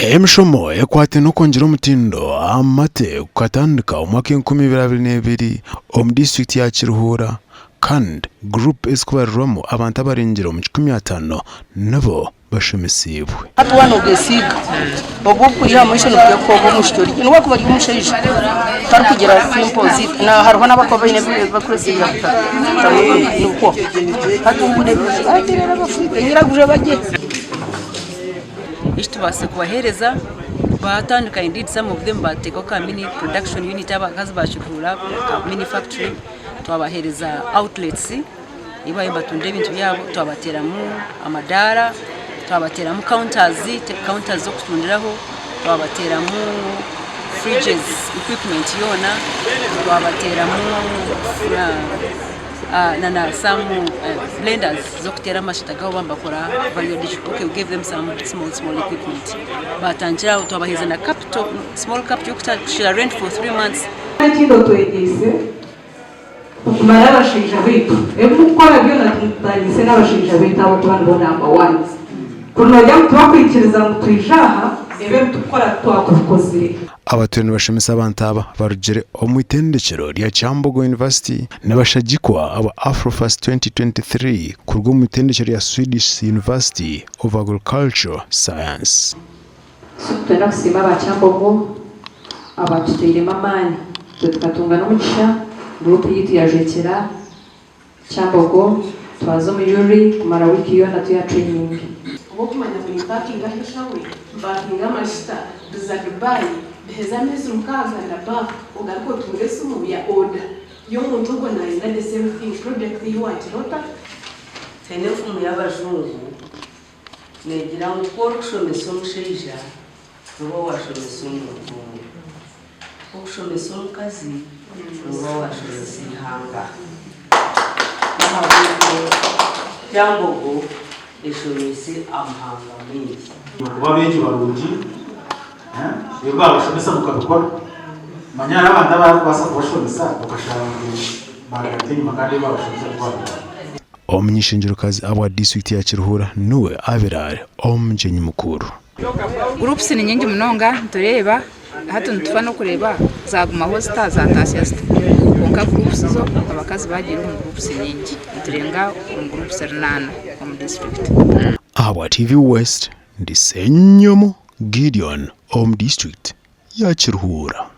Emishomo ekwate nokongera omutindo amate kukatandika omwaka 2022 omu district ya KIRUHURA kandi group esikubarirwamu abantu abarengyera omu 50 nabo bashomesibwe. Atwana ogesiga obwokuyiha amashono byakobo mushtori nwa kuba y'umushaija tari kugira simple na hariho n'abakoba ine bakuresiga nuko hatubude atirera bafite nyiraguje baje tubase kubahereza batandika. Indeed some of them bateka mini production unit abakazi bashukura mini factory twabahereza outlets ibaye batunde ibintu byabo twabateramu amadara twabateramu counters zo kutundiraho twabateramu fridges equipment yona twabateramu some blenders zo kutera amashitagaho bambakora value addition. Okay, we gave them some small equipment batangira twabahiza na capital small capital kushira rent for 3 months. Atindo twegese kumara abashinja bitu ebukora byo natangise n'abashinja bitu abo abantu number 1 kunojya twakwikiriza ngo tuyijaha ebe tukora twakukoze. Abatweni bashemesa abantu aba barugere omwitendekero lya Kyambogo University n'abashagikwa aba Afrofest 2023 kurwo mwitendekero ya Swedish University of Agriculture Science. Twenda kusima ba Kyambogo abatutire mamani tukatunga n'umugisha group yitu yajekera Kyambogo twazo mu yuri kumara wiki yona tuya training okumanya kuri parking ahishawe parking amashita Dubai behezameze umukaza ndaba ugaruko tungese mu ya order yo muntu ngo na the same thing product you want rota telefu mu yabajungu negira ngo kushomesa umusheija ngo washomesa umuntu kushomesa umukazi ngo washomesa ihanga Kyambogo eshomese amahanga menshi babenji barungi yego abashomesa mukabikora manyara abandi abasa kubashomesa bakashara bagatenya makande babashomesa kwabo. Omunyishingirokazi aba district ya KIRUHURA nuwe aberare omujenyi mukuru. Groups ni nyingi munonga tureba hatu ntufa no kureba zagumaho zitazatashya konka groups zo abakazi bagira mu groups nyingi turenga mu groups 8 mu district. Aba TV West ndisenyomo Gideon district ya KIRUHURA.